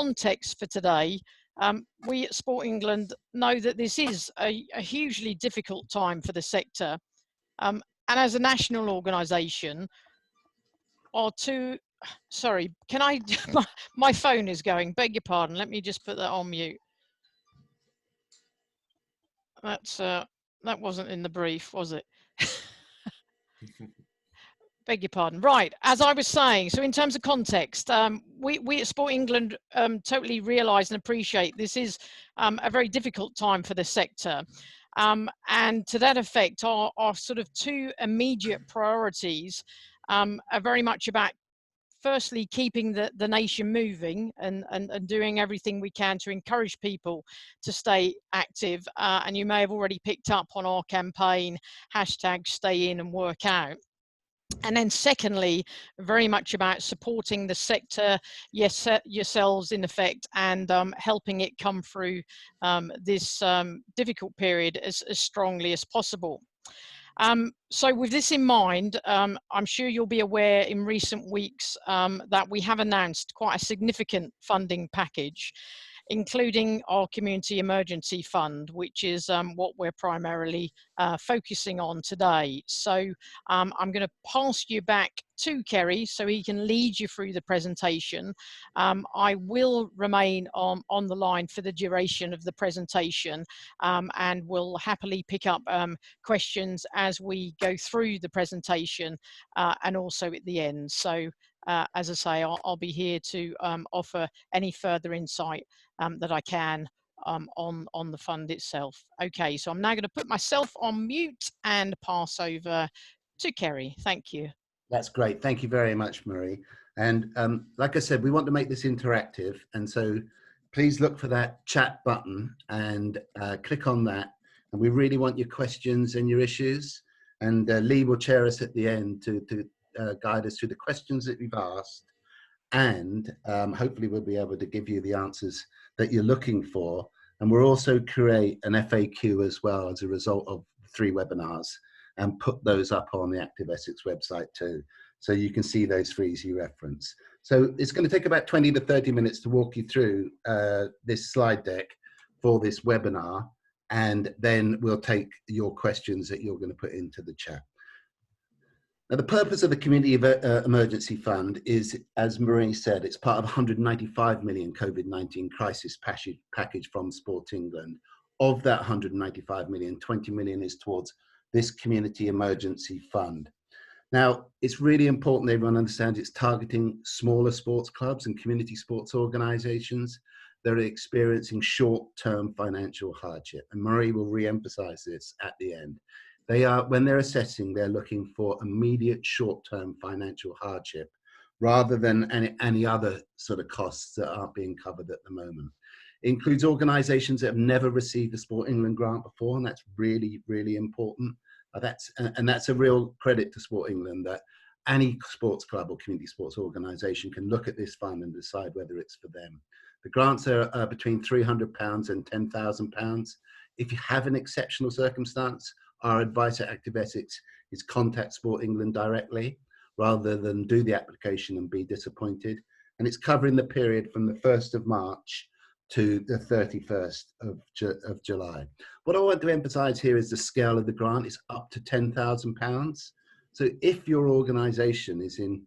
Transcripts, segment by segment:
context for today, we at Sport England know that this is a hugely difficult time for the sector. And as a national organisation, sorry, can I, my phone is going, beg your pardon, let me just put that on mute. That wasn't in the brief, was it? Beg your pardon. Right, as I was saying, so in terms of context, we at Sport England totally realise and appreciate this is a very difficult time for the sector. And to that effect, our sort of two immediate priorities are very much about, firstly, keeping the nation moving and doing everything we can to encourage people to stay active. And you may have already picked up on our campaign, #StayInAndWorkOut. And then secondly, very much about supporting the sector, yes, yourselves in effect, and helping it come through this difficult period as strongly as possible. So with this in mind, I'm sure you'll be aware in recent weeks that we have announced quite a significant funding package, including our Community Emergency Fund, which is what we're primarily focusing on today. So I'm going to pass you back to Kerry so he can lead you through the presentation. I will remain on the line for the duration of the presentation and will happily pick up questions as we go through the presentation and also at the end. So as I say, I'll be here to offer any further insight that I can on the fund itself. Okay, so I'm now going to put myself on mute and pass over to Kerry. Thank you. That's great. Thank you very much, Marie. And like I said, we want to make this interactive. And so please look for that chat button and click on that. And we really want your questions and your issues. And Lee will chair us at the end to guide us through the questions that we've asked. And hopefully we'll be able to give you the answers that you're looking for. And we'll also create an FAQ as well as a result of 3 webinars and put those up on the Active Essex website too. So you can see those 3 as you reference. So it's going to take about 20 to 30 minutes to walk you through this slide deck for this webinar. And then we'll take your questions that you're going to put into the chat. Now, the purpose of the Community Emergency Fund is, as Marie said, it's part of 195 million COVID-19 crisis package from Sport England. Of that 195 million, 20 million is towards this Community Emergency Fund. Now, it's really important that everyone understands it's targeting smaller sports clubs and community sports organisations that are experiencing short-term financial hardship. And Marie will re-emphasise this at the end. They are, when they're assessing, they're looking for immediate short-term financial hardship rather than any other sort of costs that aren't being covered at the moment. It includes organisations that have never received a Sport England grant before, and that's really, really important. That's a real credit to Sport England that any sports club or community sports organisation can look at this fund and decide whether it's for them. The grants are between £300 and £10,000. If you have an exceptional circumstance, our advice at Active Essex is contact Sport England directly rather than do the application and be disappointed. And it's covering the period from the 1st of March to the 31st of July. What I want to emphasise here is the scale of the grant is up to £10,000. So if your organisation is in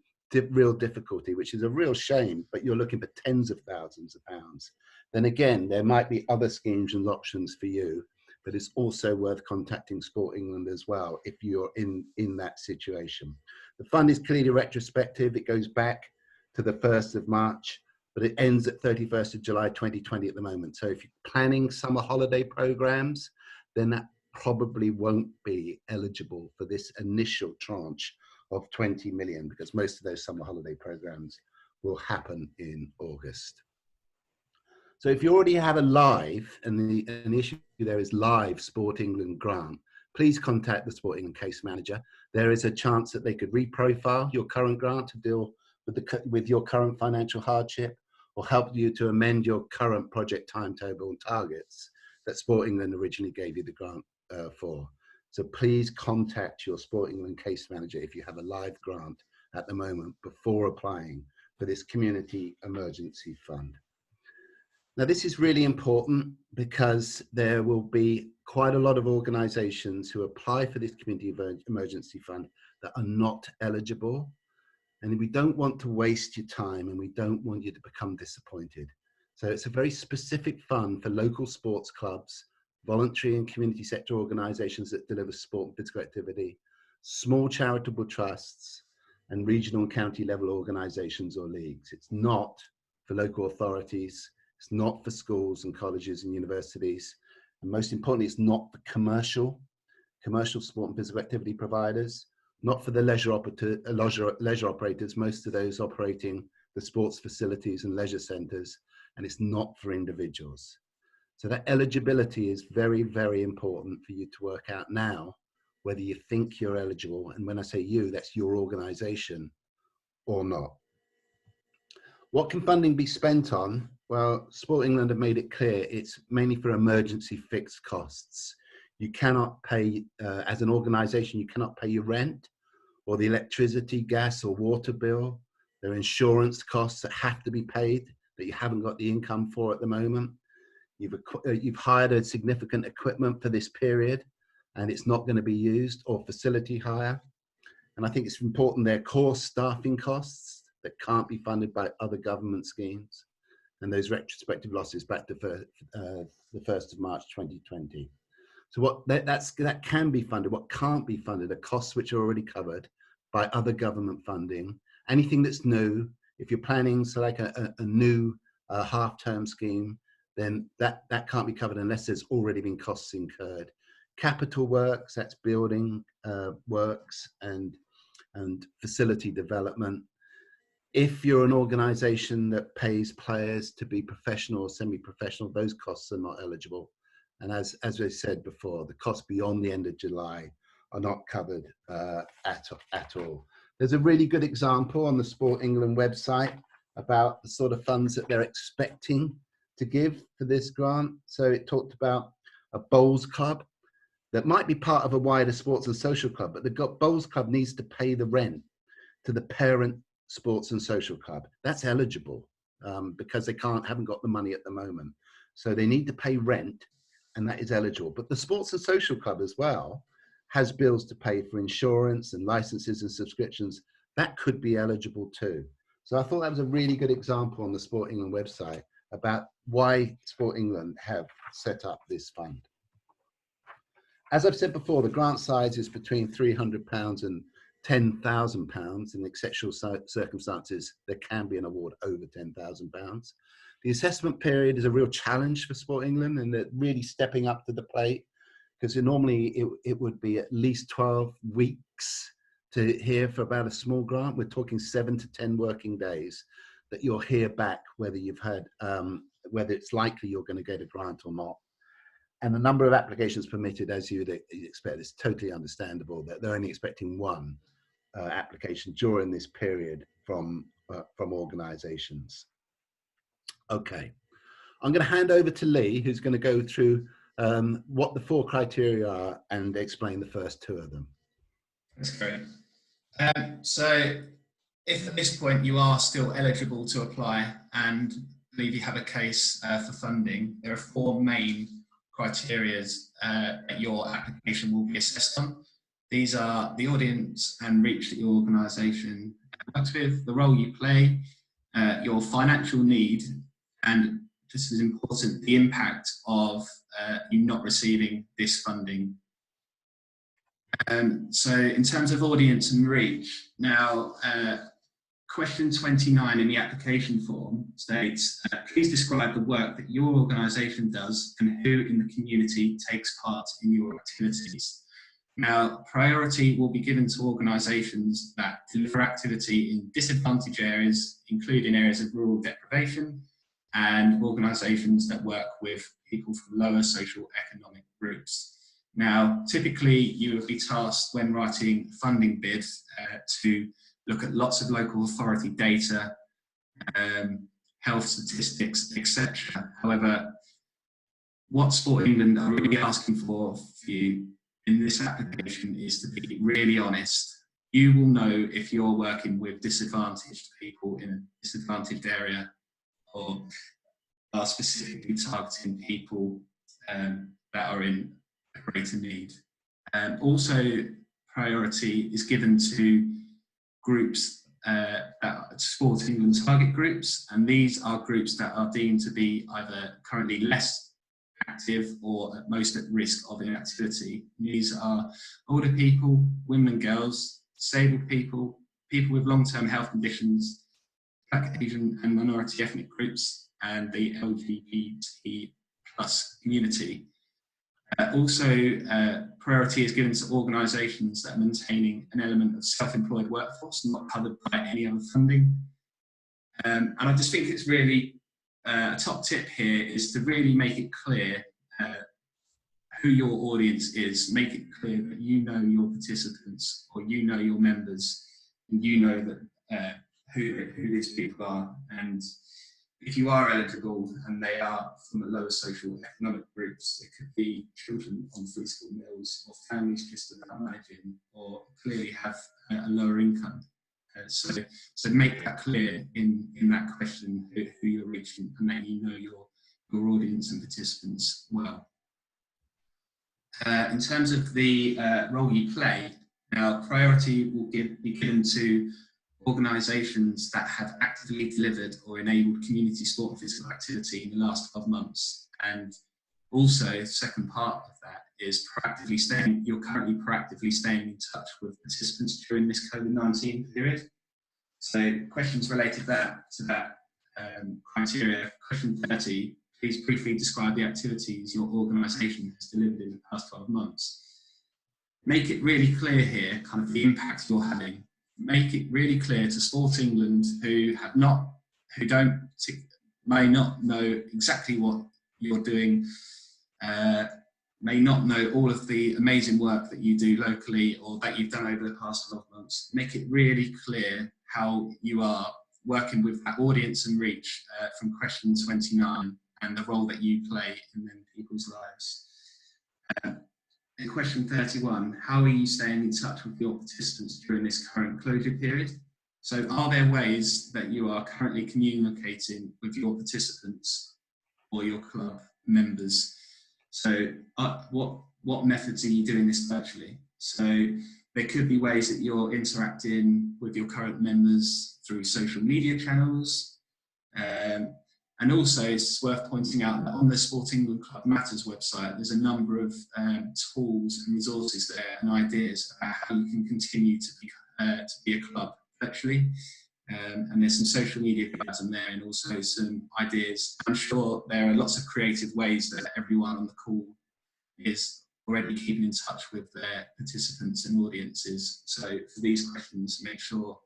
real difficulty, which is a real shame, but you're looking for tens of thousands of pounds, then again, there might be other schemes and options for you. But it's also worth contacting Sport England as well if you're in that situation. The fund is clearly retrospective. It goes back to the 1st of March, but it ends at 31st of July 2020 at the moment. So if you're planning summer holiday programs, then that probably won't be eligible for this initial tranche of 20 million because most of those summer holiday programs will happen in August. So if you already have a live, and the issue there is live Sport England grant, please contact the Sport England case manager. There is a chance that they could reprofile your current grant to deal with your current financial hardship or help you to amend your current project timetable and targets that Sport England originally gave you the grant for. So please contact your Sport England case manager if you have a live grant at the moment before applying for this Community Emergency Fund. Now, this is really important because there will be quite a lot of organisations who apply for this community emergency fund that are not eligible. And we don't want to waste your time, and we don't want you to become disappointed. So it's a very specific fund for local sports clubs, voluntary and community sector organisations that deliver sport and physical activity, small charitable trusts, and regional and county level organisations or leagues. It's not for local authorities. It's not for schools and colleges and universities. And most importantly, it's not for commercial sport and physical activity providers, not for the leisure operators, most of those operating the sports facilities and leisure centres, and it's not for individuals. So that eligibility is very, very important for you to work out now, whether you think you're eligible, and when I say you, that's your organisation, or not. What can funding be spent on? Well, Sport England have made it clear it's mainly for emergency fixed costs. You cannot pay, as an organisation, you cannot pay your rent or the electricity, gas or water bill. There are insurance costs that have to be paid that you haven't got the income for at the moment. You've hired a significant equipment for this period and it's not going to be used, or facility hire. And I think it's important there are core staffing costs that can't be funded by other government schemes, and those retrospective losses back to the 1st of March 2020. So that can be funded. What can't be funded are costs which are already covered by other government funding. Anything that's new, if you're planning like a new half-term scheme, then that can't be covered unless there's already been costs incurred. Capital works, that's building works and facility development. If you're an organisation that pays players to be professional or semi-professional, those costs are not eligible. And as I said before, the costs beyond the end of July are not covered at all. There's a really good example on the Sport England website about the sort of funds that they're expecting to give for this grant. So it talked about a bowls club that might be part of a wider sports and social club, but the bowls club needs to pay the rent to the parent sports and social club. That's eligible because they haven't got the money at the moment. So they need to pay rent, and that is eligible. But the sports and social club as well has bills to pay for insurance and licenses and subscriptions. That could be eligible too. So I thought that was a really good example on the Sport England website about why Sport England have set up this fund. As I've said before, the grant size is between £300 and £10,000. In exceptional circumstances, there can be an award over £10,000. The assessment period is a real challenge for Sport England, and they're really stepping up to the plate, because normally it would be at least 12 weeks to hear for about a small grant. We're talking 7 to 10 working days that you'll hear back whether you've had, whether it's likely you're going to get a grant or not. And the number of applications permitted, as you'd expect, is totally understandable that they're only expecting one application during this period from organisations. Okay, I'm going to hand over to Lee, who's going to go through what the 4 criteria are and explain the first 2 of them. That's great. So if at this point you are still eligible to apply and believe you have a case for funding, there are 4 main criteria that your application will be assessed on. These are the audience and reach that your organisation works with, the role you play, your financial need, and just as important, the impact of you not receiving this funding. So in terms of audience and reach, now question 29 in the application form states, please describe the work that your organisation does and who in the community takes part in your activities. Now, priority will be given to organisations that deliver activity in disadvantaged areas, including areas of rural deprivation, and organisations that work with people from lower social economic groups. Now, typically you would be tasked when writing funding bids to look at lots of local authority data, health statistics, etc. However, what Sport England are really asking for you in this application is to be really honest. You will know if you're working with disadvantaged people in a disadvantaged area, or are specifically targeting people that are in a greater need. Also, priority is given to groups, Sport England target groups, and these are groups that are deemed to be either currently less active or at most at risk of inactivity. These are older people, women and girls, disabled people, people with long-term health conditions, Black, Asian and minority ethnic groups, and the LGBT plus community. Also, priority is given to organisations that are maintaining an element of self-employed workforce, not covered by any other funding. And I just think it's really, a top tip here is to really make it clear who your audience is. Make it clear that you know your participants, or you know your members, and you know that who these people are. And if you are eligible and they are from a lower social economic groups, it could be children on free school meals, or families just about managing, or clearly have a lower income. So make that clear in that question who you're reaching, and that you know your audience and participants well. In terms of the role you play, now priority will be given to organisations that have actively delivered or enabled community sport and physical activity in the last 12 months. And also, the second part of that is you're currently proactively staying in touch with participants during this COVID-19 period. So questions related to that criteria. Question 30, please briefly describe the activities your organisation has delivered in the past 12 months. Make it really clear here, kind of the impact you're having. Make it really clear to Sport England, who may not know exactly what you're doing, may not know all of the amazing work that you do locally or that you've done over the past 12 months. Make it really clear how you are working with that audience and reach from question 29, and the role that you play in people's lives. In question 31, how are you staying in touch with your participants during this current closure period? So are there ways that you are currently communicating with your participants or your club members? So what methods are you doing this virtually? So there could be ways that you're interacting with your current members through social media channels. And also, it's worth pointing out that on the Sport England Club Matters website, there's a number of tools and resources there and ideas about how you can continue to be a club virtually. And there's some social media guides in there, and also some ideas. I'm sure there are lots of creative ways that everyone on the call is already keeping in touch with their participants and audiences. So for these questions, make sure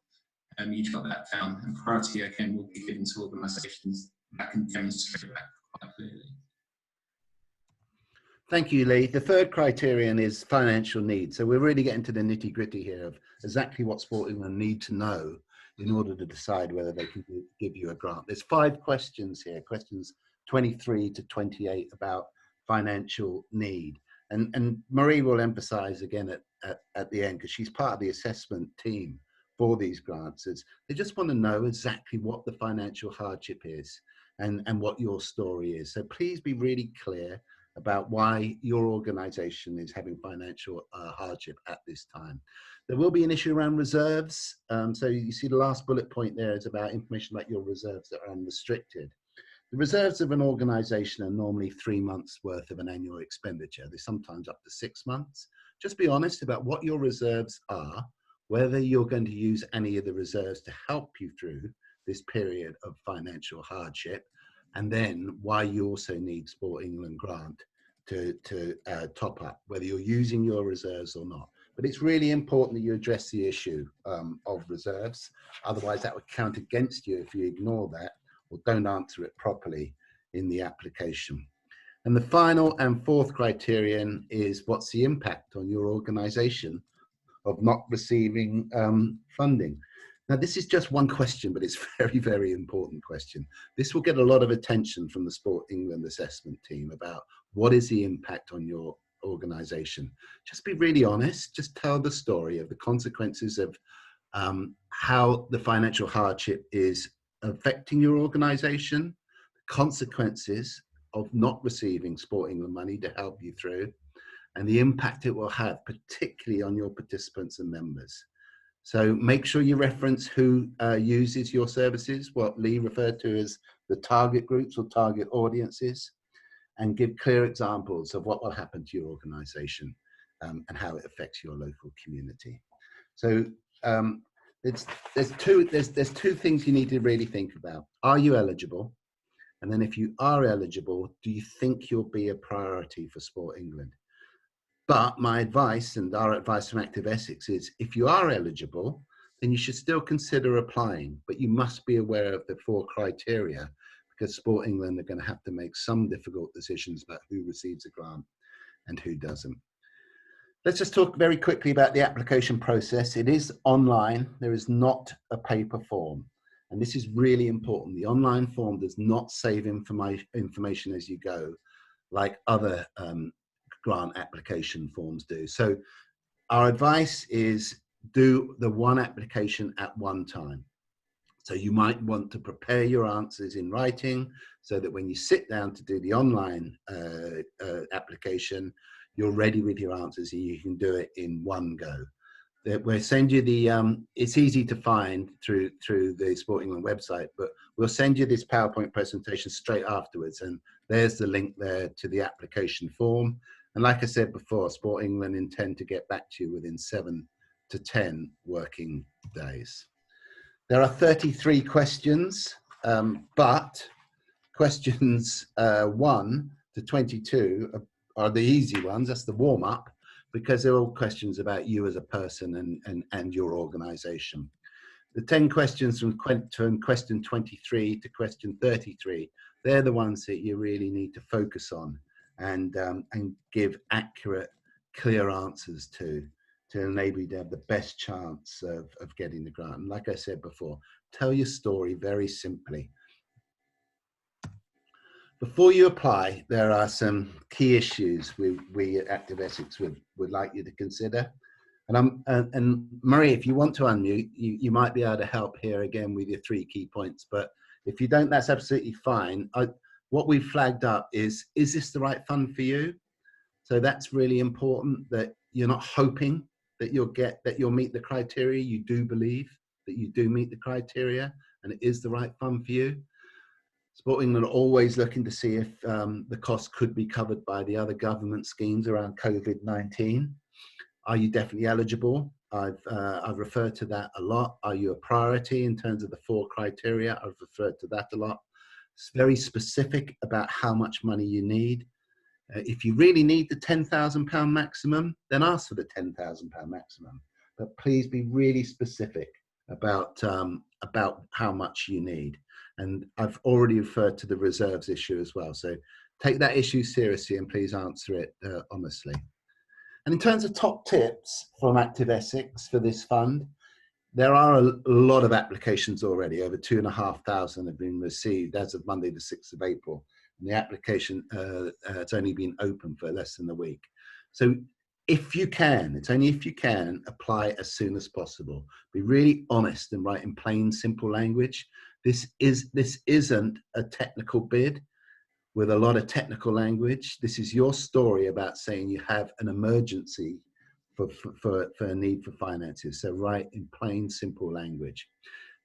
you jot that down. And priority, again, will be given to organisations that can demonstrate that quite clearly. Thank you, Lee. The third criterion is financial need. So we're really getting to the nitty gritty here of exactly what Sport England need to know in order to decide whether they can give you a grant. There's 5 questions here, questions 23 to 28 about financial need. And Marie will emphasize again at the end, because she's part of the assessment team for these grants, is they just want to know exactly what the financial hardship is and what your story is. So please be really clear about why your organisation is having financial hardship at this time. There will be an issue around reserves. So you see the last bullet point there is about information about your reserves that are unrestricted. The reserves of an organisation are normally 3 months worth of an annual expenditure. They're sometimes up to 6 months. Just be honest about what your reserves are, whether you're going to use any of the reserves to help you through this period of financial hardship, and then why you also need Sport England grant to top up, whether you're using your reserves or not. But it's really important that you address the issue of reserves. Otherwise, that would count against you if you ignore that or don't answer it properly in the application. And the final and fourth criterion is what's the impact on your organisation of not receiving funding. Now, this is just one question, but it's a very, very important question. This will get a lot of attention from the Sport England assessment team about what is the impact on your organisation. Just be really honest, just tell the story of the consequences of how the financial hardship is affecting your organisation, consequences of not receiving Sport England money to help you through, and the impact it will have, particularly on your participants and members. So make sure you reference who uses your services, what Lee referred to as the target groups or target audiences, and give clear examples of what will happen to your organization and how it affects your local community. So there's two things you need to really think about. Are you eligible? And then if you are eligible, do you think you'll be a priority for Sport England? But my advice, and our advice from Active Essex, is if you are eligible, then you should still consider applying, but you must be aware of the 4 criteria, because Sport England are going to have to make some difficult decisions about who receives a grant and who doesn't. Let's just talk very quickly about the application process. It is online. There is not a paper form. And this is really important. The online form does not save information as you go, like other grant application forms do. So our advice is do the one application at one time. So you might want to prepare your answers in writing so that when you sit down to do the online application, you're ready with your answers and you can do it in one go. We'll send you the, it's easy to find through the Sport England website, but we'll send you this PowerPoint presentation straight afterwards. And there's the link there to the application form. And like I said before, Sport England intend to get back to you within 7 to 10 working days. There are 33 questions, but questions 1 to 22 are the easy ones. That's the warm up, because they're all questions about you as a person and your organization. The 10 questions from question 23 to question 33, they're the ones that you really need to focus on and give accurate, clear answers to enable you to have the best chance of getting the grant. And like I said before, tell your story very simply. Before you apply, there are some key issues we at Active Essex would like you to consider. And Marie, if you want to unmute, you might be able to help here again with your 3 key points. But if you don't, that's absolutely fine. What we've flagged up is this the right fund for you? So that's really important, that you're not hoping that you'll meet the criteria. You do believe that you do meet the criteria and it is the right fund for you. Sport England are always looking to see if the cost could be covered by the other government schemes around COVID-19. Are you definitely eligible? I've referred to that a lot. Are you a priority in terms of the 4 criteria? I've referred to that a lot. It's very specific about how much money you need. If you really need the £10,000 maximum, then ask for the £10,000 maximum. But please be really specific about how much you need. And I've already referred to the reserves issue as well. So take that issue seriously and please answer it honestly. And in terms of top tips from Active Essex for this fund, there are a lot of applications already. Over 2,500 have been received as of Monday, the 6th of April. And the application it's only been open for less than a week. So if you can, it's only if you can, apply as soon as possible. Be really honest and write in plain, simple language. This isn't a technical bid with a lot of technical language. This is your story about saying you have an emergency for a need for finances. So write in plain, simple language.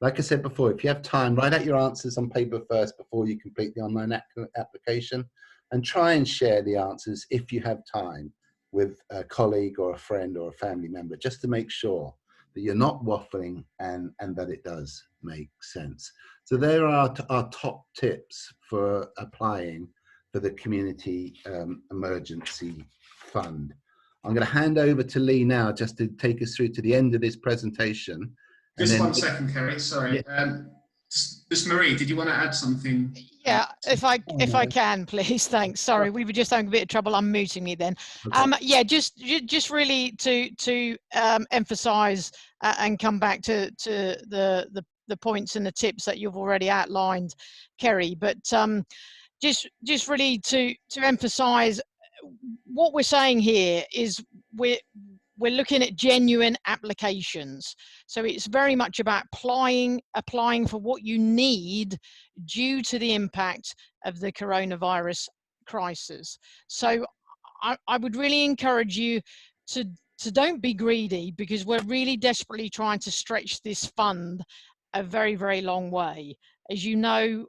Like I said before, if you have time, write out your answers on paper first before you complete the online application, and try and share the answers if you have time with a colleague or a friend or a family member, just to make sure that you're not waffling and that it does make sense. So there are our top tips for applying for the Community Emergency Fund. I'm going to hand over to Lee now just to take us through to the end of this presentation. Just 1 second, Kerry, sorry. Yeah. Just Marie, did you want to add something? Yeah, if I can, please. Thanks. Sorry, we were just having a bit of trouble unmuting me then. Okay. Yeah, just really to emphasise and come back to the points and the tips that you've already outlined, Kerry. But just really to emphasise what we're saying here is we're we're looking at genuine applications. So it's very much about applying for what you need due to the impact of the coronavirus crisis. So I would really encourage you to don't be greedy, because we're really desperately trying to stretch this fund a very, very long way. As you know,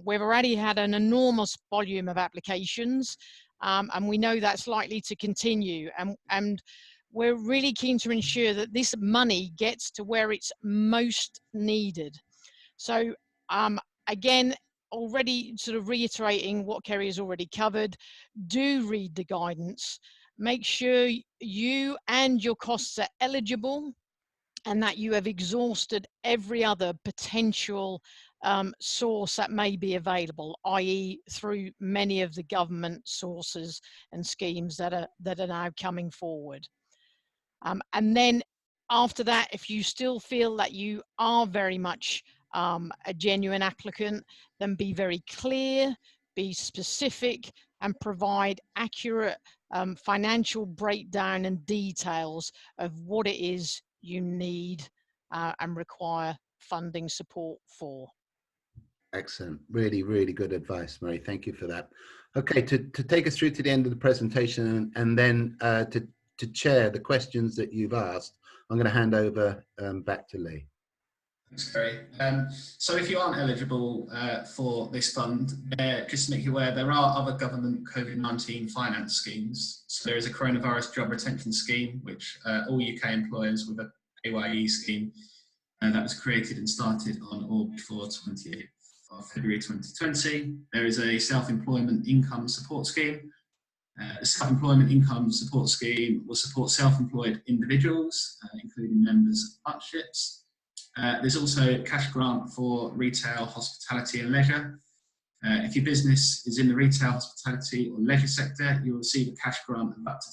we've already had an enormous volume of applications, and we know that's likely to continue. And we're really keen to ensure that this money gets to where it's most needed. So again, already sort of reiterating what Kerry has already covered, do read the guidance, make sure you and your costs are eligible, and that you have exhausted every other potential source that may be available, i.e. through many of the government sources and schemes that are now coming forward. And then after that, if you still feel that you are very much a genuine applicant, then be very clear, be specific, and provide accurate financial breakdown and details of what it is you need and require funding support for. Excellent. Really, really good advice, Murray. Thank you for that. Okay, to take us through to the end of the presentation, and then to chair the questions that you've asked, I'm going to hand over back to Lee. Thanks, Kerry. So if you aren't eligible for this fund, just to make you aware, there are other government COVID-19 finance schemes. So there is a coronavirus job retention scheme, which all UK employers with a AYE scheme, that was created and started on or before 28th of February 2020. There is a self-employment income support scheme. The self-employment income support scheme will support self-employed individuals, including members of hardships. There's also a cash grant for retail, hospitality and leisure. If your business is in the retail, hospitality or leisure sector, you'll receive a cash grant of up to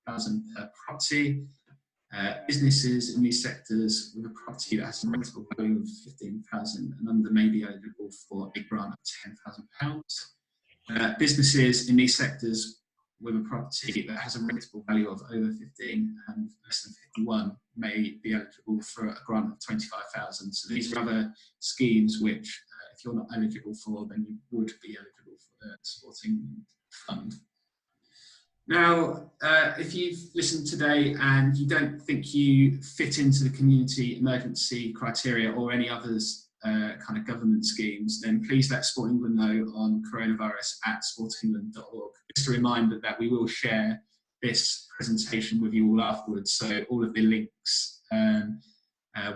£25,000 per property. Businesses in these sectors with a property that has a rentable value of £15,000 and under may be eligible for a grant of £10,000. Businesses in these sectors with a property that has a rentable value of over 15 and less than 51 may be eligible for a grant of 25,000. So these are other schemes which, if you're not eligible for, then you would be eligible for the Sporting Fund. Now, if you've listened today and you don't think you fit into the community emergency criteria or any others kind of government schemes, then please let Sport England know on coronavirus@sportengland.org. Just a reminder that we will share this presentation with you all afterwards, so all of the links,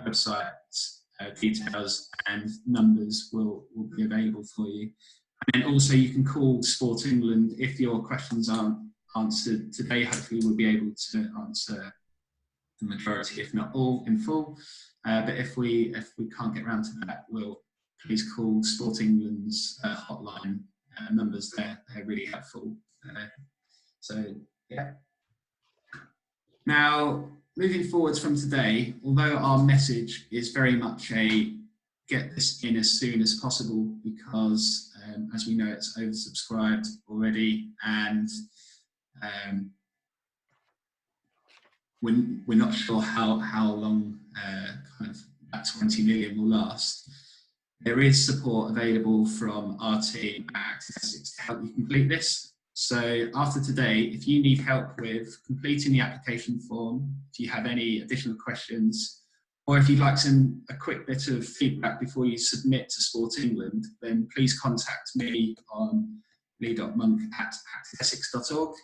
websites, details and numbers will be available for you. And then also you can call Sport England if your questions aren't answered today. Hopefully we'll be able to answer the majority, if not all, in full. But if we can't get around to that, we'll please call Sport England's hotline numbers. They're really helpful. So yeah. Now, moving forwards from today, although our message is very much a get this in as soon as possible, because as we know, it's oversubscribed already, and we're not sure how long kind of that 20 million will last. There is support available from our team at Active Essex to help you complete this. So after today, if you need help with completing the application form, if you have any additional questions, or if you'd like a quick bit of feedback before you submit to Sport England, then please contact me on lee.monk@activeessex.org.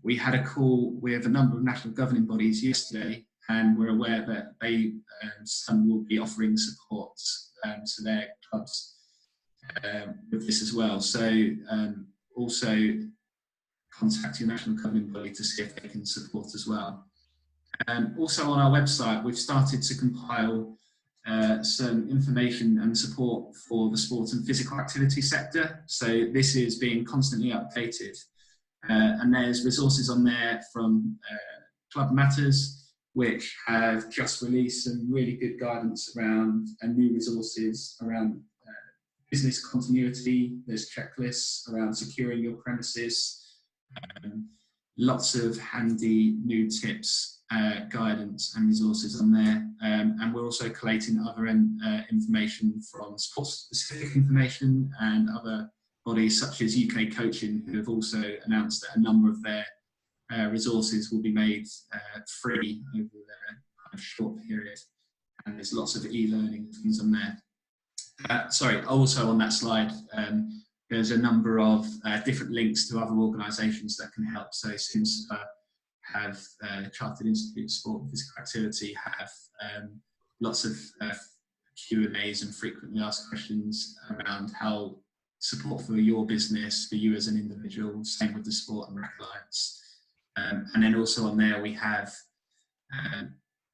We had a call with a number of national governing bodies yesterday, and we're aware that some will be offering support to their clubs with this as well. So also contact your national governing body to see if they can support as well. Also on our website, we've started to compile some information and support for the sport and physical activity sector. So this is being constantly updated. And there's resources on there from Club Matters, which have just released some really good guidance around and new resources around business continuity. There's checklists around securing your premises. lots of handy new tips, guidance and resources on there. And we're also collating other information from sports-specific information and other bodies such as UK Coaching, who have also announced that a number of their resources will be made free over a short period. And there's lots of e-learning things on there. Sorry, also on that slide, there's a number of different links to other organisations that can help. So since have Chartered Institute of Sport and Physical Activity have lots of Q&As and frequently asked questions around how support for your business, for you as an individual, same with the Sport and Rec Alliance. And then also on there we have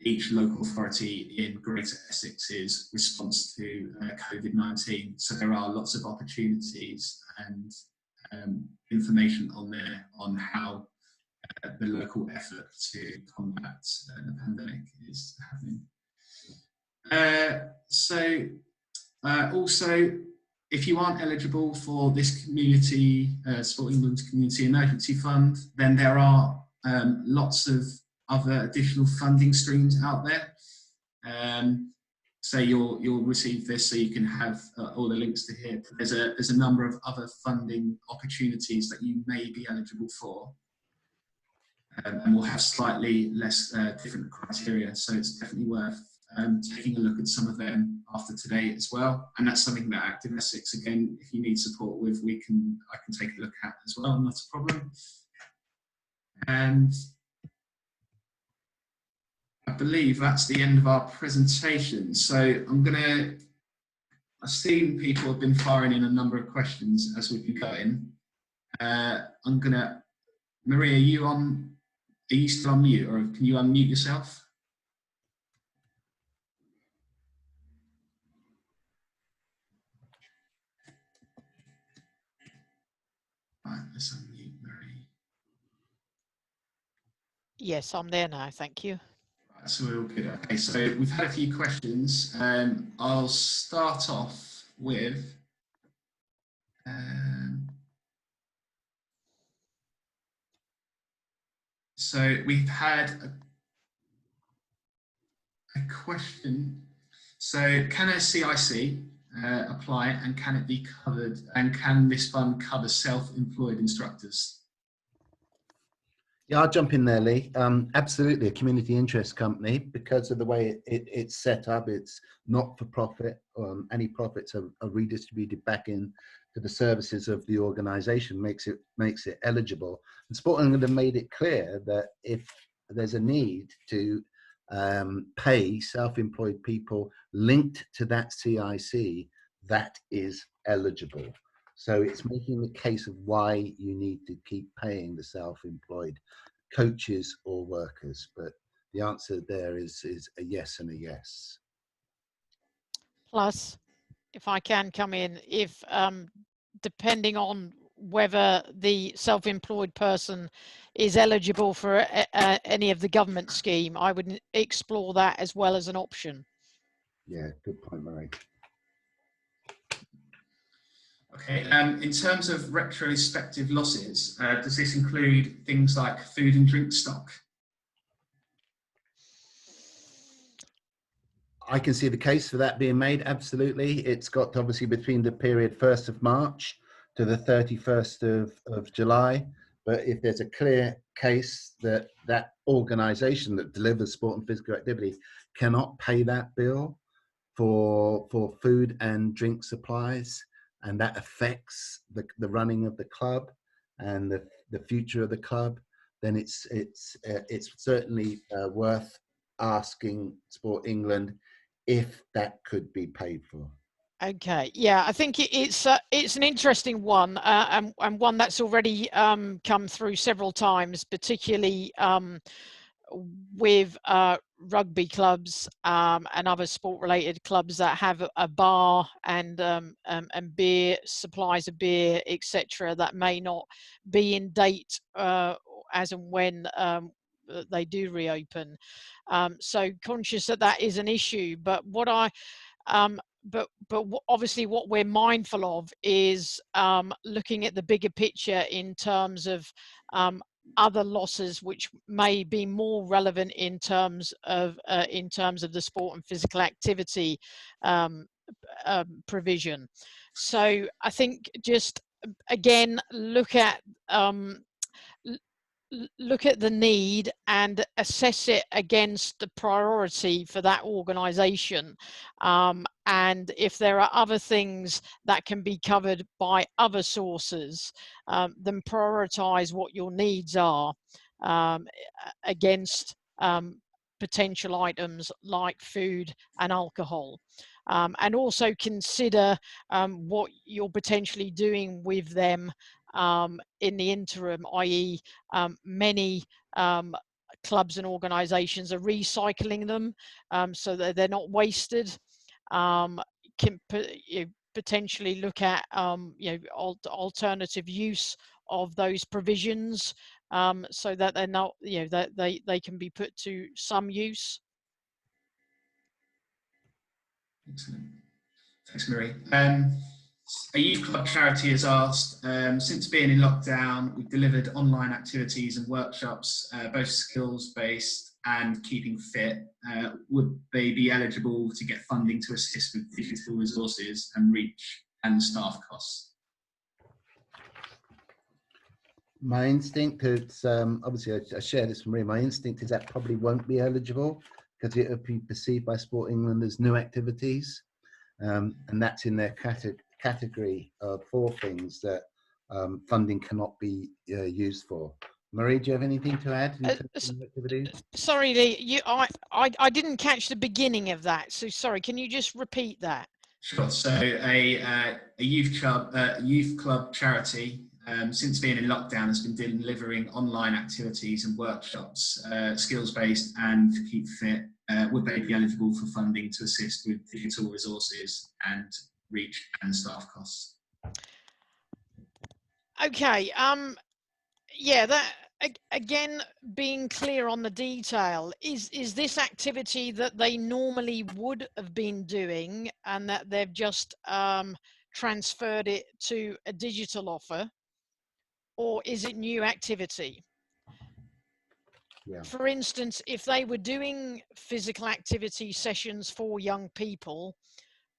each local authority in Greater Essex's response to COVID-19. So there are lots of opportunities and information on there on how the local effort to combat the pandemic is happening. Also, if you aren't eligible for this community, Sport England Community Emergency Fund, then there are lots of other additional funding streams out there. So you'll receive this, so you can have all the links to here. There's a number of other funding opportunities that you may be eligible for, and will have slightly less different criteria. So it's definitely worth taking a look at some of them after today as well. And that's something that Active Essex, again, if you need support with, I can take a look at as well, not a problem. And I believe that's the end of our presentation. So I've seen people have been firing in a number of questions as we've been going. Maria, are you still on mute, or can you unmute yourself? Right, let's unmute Marie. Yes, I'm there now, thank you. Right, so we're all good. Okay, so we've had a few questions. I'll start off with so we've had a question. So can a CIC apply, and can it be covered, and can this fund cover self-employed instructors? Yeah, I'll jump in there, Lee. Absolutely, a community interest company, because of the way it's set up, it's not for profit. Any profits are redistributed back in to the services of the organisation, makes it eligible. And Sport England have made it clear that if there's a need to pay self-employed people linked to that CIC, that is eligible. So it's making the case of why you need to keep paying the self-employed coaches or workers. But the answer there is a yes and a yes. Plus, if I can come in, if depending on whether the self-employed person is eligible for any of the government scheme, I would explore that as well as an option. Yeah, good point, Marie. Okay, in terms of retrospective losses, does this include things like food and drink stock? I can see the case for that being made, absolutely. It's got obviously between the period 1st of March to the 31st of July. But if there's a clear case that that organisation that delivers sport and physical activity cannot pay that bill for food and drink supplies, and that affects the running of the club and the future of the club, then it's certainly worth asking Sport England if that could be paid for. Okay, yeah, I think it's an interesting one, and one that's already come through several times, particularly with rugby clubs and other sport-related clubs that have a bar and beer supplies of beer, etc., that may not be in date as and when they do reopen. So conscious that that is an issue, but what I but obviously what we're mindful of is looking at the bigger picture in terms of other losses which may be more relevant in terms of the sport and physical activity provision. So I think just again look at the need and assess it against the priority for that organization. And if there are other things that can be covered by other sources, then prioritize what your needs are against potential items like food and alcohol. And also consider what you're potentially doing with them in the interim, i.e. Many clubs and organizations are recycling them so that they're not wasted. Can potentially look at alternative use of those provisions so that they're not, that they can be put to some use. Excellent. Thanks, Marie. A youth club charity has asked, since being in lockdown, we've delivered online activities and workshops, both skills-based and keeping fit. Would they be eligible to get funding to assist with digital resources and reach and staff costs? My instinct is, obviously I share this from Marie, my instinct is that probably won't be eligible because it would be perceived by Sport England as new activities. And that's in their category of 4 things that funding cannot be used for. Marie, do you have anything to add in terms of activities? Sorry, Lee, I didn't catch the beginning of that. So sorry, can you just repeat that? Sure. So a youth club charity, since being in lockdown, has been delivering online activities and workshops, skills-based and to keep fit. Would they be eligible for funding to assist with digital resources and reach and staff costs? Okay. Yeah. That again, being clear on the detail, is this activity that they normally would have been doing and that they've just transferred it to a digital offer, or is it new activity? Yeah. For instance, if they were doing physical activity sessions for young people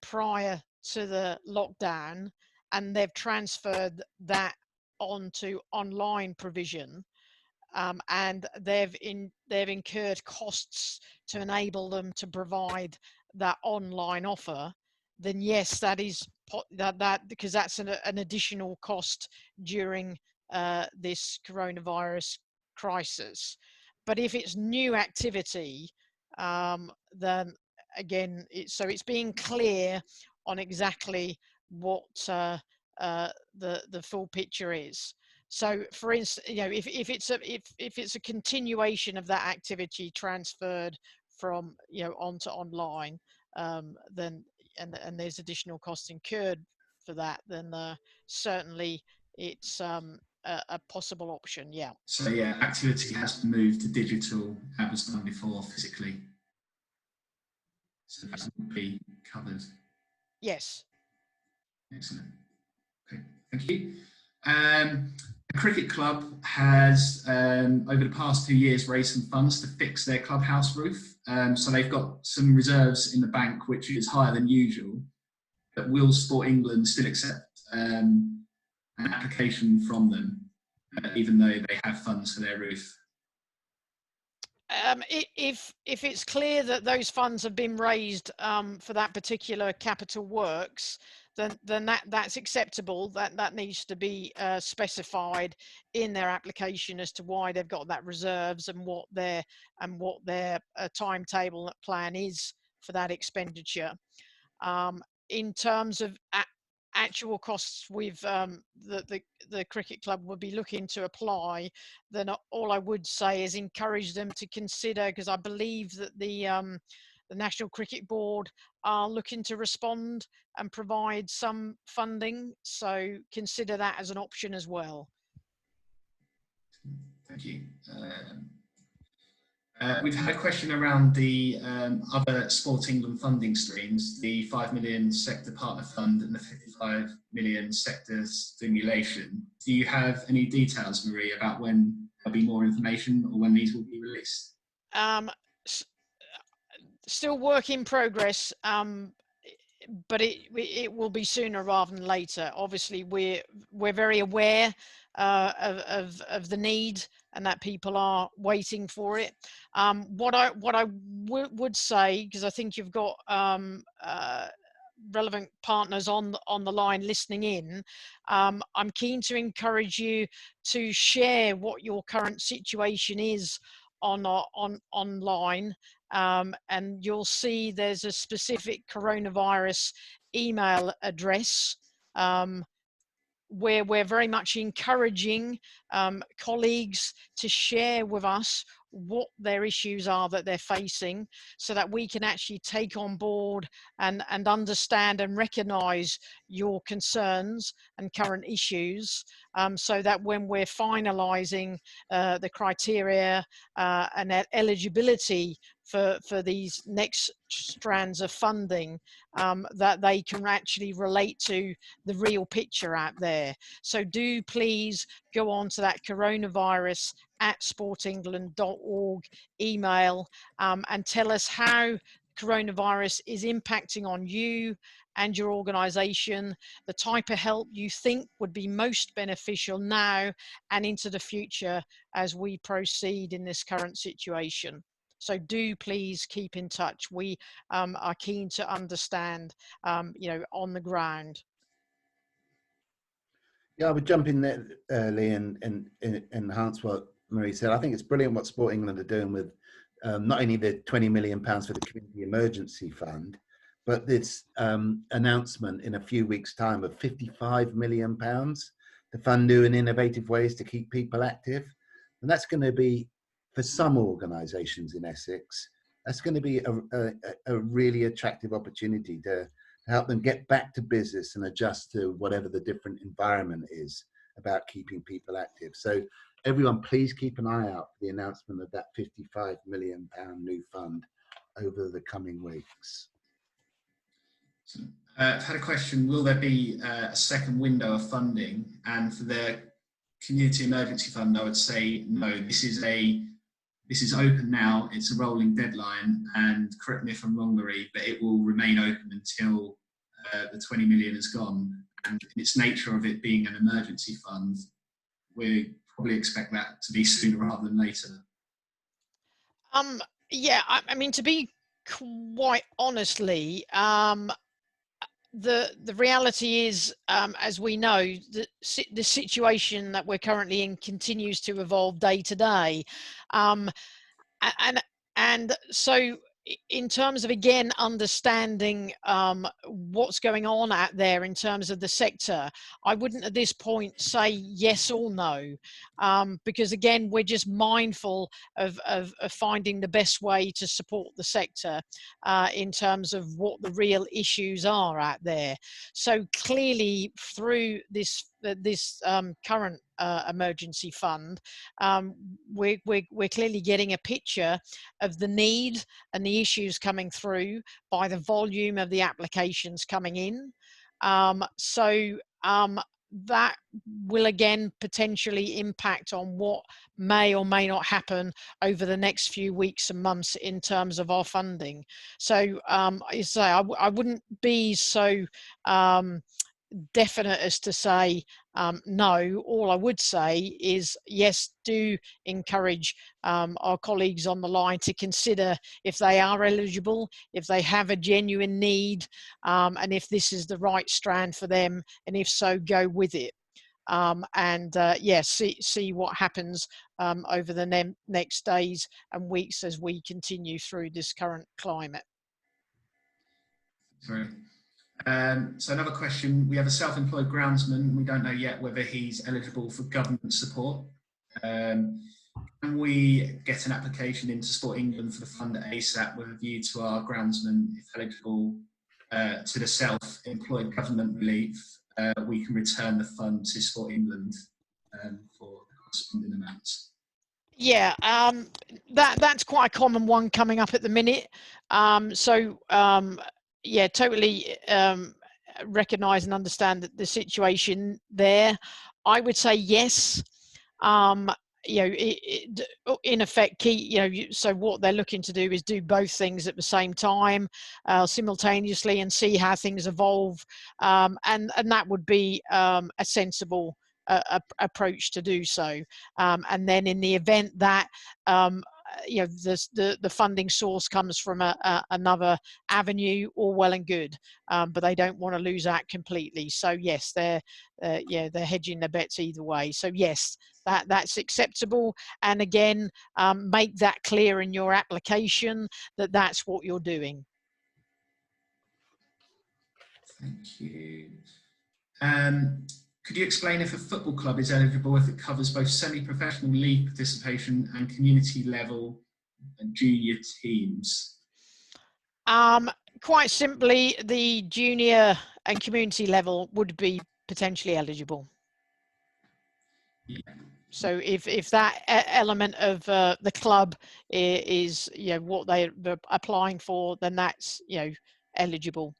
prior to the lockdown and they've transferred that onto online provision, and they've incurred costs to enable them to provide that online offer, then yes, that is that because that's an additional cost during this coronavirus crisis. But if it's new activity, then again, it's being clear on exactly what the full picture is. So, for instance, if it's a continuation of that activity transferred from onto online, then and there's additional costs incurred for that, then certainly it's a possible option. Yeah. So yeah, activity has to move to digital as was done before physically. So that will be covered. Yes. Excellent. Okay, thank you. The cricket club has, over the past 2 years, raised some funds to fix their clubhouse roof. So they've got some reserves in the bank, which is higher than usual. But will Sport England still accept an application from them, even though they have funds for their roof? If it's clear that those funds have been raised for that particular capital works, then that's acceptable. That needs to be specified in their application as to why they've got that reserves and what their timetable plan is for that expenditure. In terms of actual costs with the cricket club would be looking to apply, then all I would say is encourage them to consider, because I believe that the National Cricket Board are looking to respond and provide some funding, so consider that as an option as well. Thank you. We've had a question around the other Sport England funding streams, the 5 million sector partner fund and the 55 million sector stimulation. Do you have any details, Marie, about when there'll be more information, or when these will be released? Still work in progress, but it will be sooner rather than later. Obviously, we're very aware of the need and that people are waiting for it. What I would say, because I think you've got relevant partners on the line listening in, I'm keen to encourage you to share what your current situation is online. And you'll see there's a specific coronavirus email address where we're very much encouraging colleagues to share with us what their issues are that they're facing, so that we can actually take on board and understand and recognize your concerns and current issues, so that when we're finalizing the criteria and eligibility for these next strands of funding, that they can actually relate to the real picture out there. So do please go on to that coronavirus@sportengland.org email and tell us how coronavirus is impacting on you and your organisation, the type of help you think would be most beneficial now and into the future as we proceed in this current situation. So do please keep in touch. We are keen to understand, on the ground. Yeah, I would jump in there, Lee, and enhance what Marie said. I think it's brilliant what Sport England are doing with not only the £20 million for the Community Emergency Fund, but this announcement in a few weeks' time of £55 million to fund new and innovative ways to keep people active. And that's going to be, for some organisations in Essex, that's going to be a really attractive opportunity to help them get back to business and adjust to whatever the different environment is about keeping people active. So everyone, please keep an eye out for the announcement of that £55 million new fund over the coming weeks. So, I've had a question: will there be a second window of funding? And for the Community Emergency Fund, I would say no. This is open now. It's a rolling deadline, and correct me if I'm wrong, Marie, but it will remain open until the 20 million is gone. And in its nature of it being an emergency fund, we probably expect that to be sooner rather than later. Yeah, I mean, to be quite honestly, the reality is, as we know, the situation that we're currently in continues to evolve day to day, and so in terms of, again, understanding what's going on out there in terms of the sector, I wouldn't at this point say yes or no, because again, we're just mindful of finding the best way to support the sector in terms of what the real issues are out there. So clearly, through this current emergency fund, we're clearly getting a picture of the need and the issues coming through by the volume of the applications coming in. That will again potentially impact on what may or may not happen over the next few weeks and months in terms of our funding. So I wouldn't be so definite as to say no. All I would say is yes, do encourage our colleagues on the line to consider if they are eligible, if they have a genuine need, and if this is the right strand for them, and if so, go with it. See what happens over the next days and weeks as we continue through this current climate. Sorry. So another question: we have a self-employed groundsman. We don't know yet whether he's eligible for government support. Can we get an application into Sport England for the fund ASAP with a view to our groundsman, if eligible, to the self-employed government relief? We can return the fund to Sport England for the corresponding amounts. Yeah, that's quite a common one coming up at the minute. Yeah, totally recognise and understand the situation there. I would say yes. in effect, so what they're looking to do is do both things at the same time, simultaneously, and see how things evolve, and that would be a sensible approach to do so. And then in the event that the funding source comes from another avenue, all well and good, but they don't want to lose out completely. So yes, they're hedging their bets either way. So yes, that's acceptable. And again, make that clear in your application that that's what you're doing. Thank you. Could you explain if a football club is eligible if it covers both semi-professional league participation and community level and junior teams? Quite simply, the junior and community level would be potentially eligible. Yeah. So if that element of the club is what they're applying for, then that's eligible.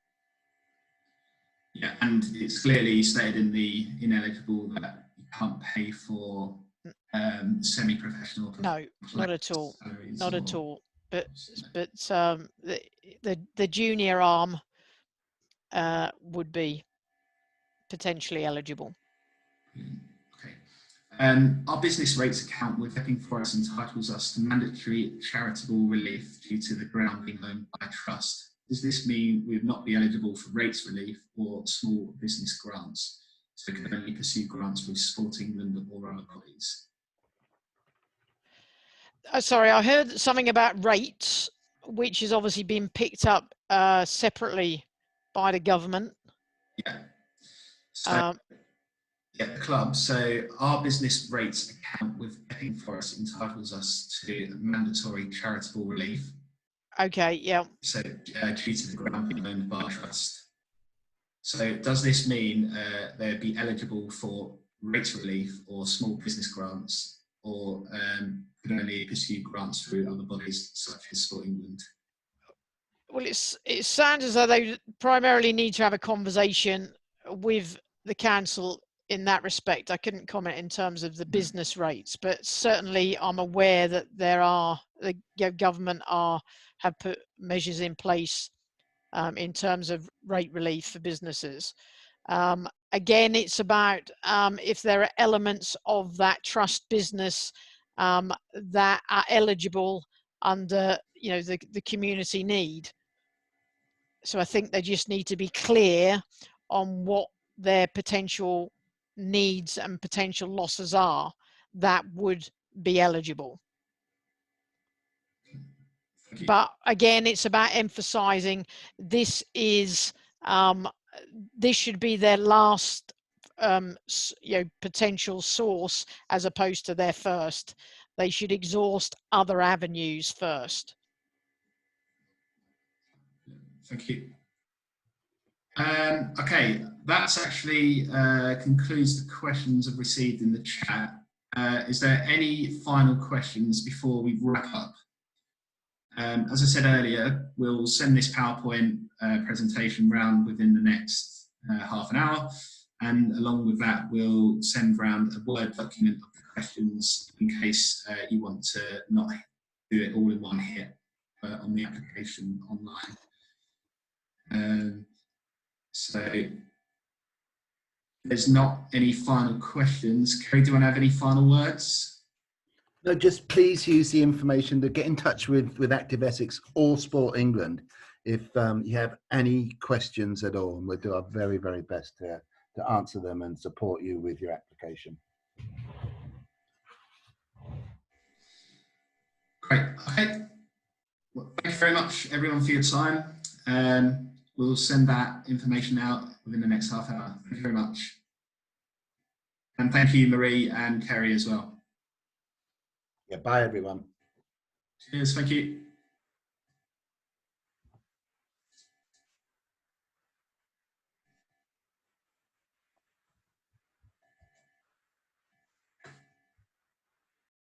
Yeah, and it's clearly stated in the ineligible that you can't pay for semi-professional. No, not at all. Not at all. But the junior arm would be potentially eligible. Okay. Our business rates account with Epping Forest entitles us to mandatory charitable relief due to the ground being owned by a trust. Does this mean we would not be eligible for rates relief or small business grants, so we can only pursue grants with Sport England or other bodies? Sorry, I heard something about rates, which has obviously been picked up separately by the government. Yeah. So, the club. So our business rates account with Epping Forest entitles us to mandatory charitable relief. Okay, yeah. So due to the ground being owned by a trust. So does this mean they'd be eligible for rates relief or small business grants, or could only pursue grants through other bodies such as Sport England? Well, it sounds as though they primarily need to have a conversation with the council in that respect. I couldn't comment in terms of the business rates, but certainly I'm aware that the government have put measures in place in terms of rate relief for businesses. Again, it's about if there are elements of that trust business that are eligible under the community need. So I think they just need to be clear on what their potential needs and potential losses are that would be eligible. But again, it's about emphasizing this should be their last potential source as opposed to their first. They should exhaust other avenues first. Thank you. Okay, that's actually concludes the questions I've received in the chat. Is there any final questions before we wrap up? As I said earlier, we'll send this PowerPoint presentation round within the next half an hour, and along with that we'll send round a Word document of the questions in case you want to not do it all in one hit on the application online. So there's not any final questions. Kerry, do you want to have any final words? No, just please use the information to get in touch with Active Essex or Sport England if you have any questions at all, and we'll do our very, very best to answer them and support you with your application. Great. Okay. Well, thank you very much, everyone, for your time. We'll send that information out within the next half hour. Thank you very much. And thank you, Marie and Kerry, as well. Yeah, bye, everyone. Cheers. Thank you.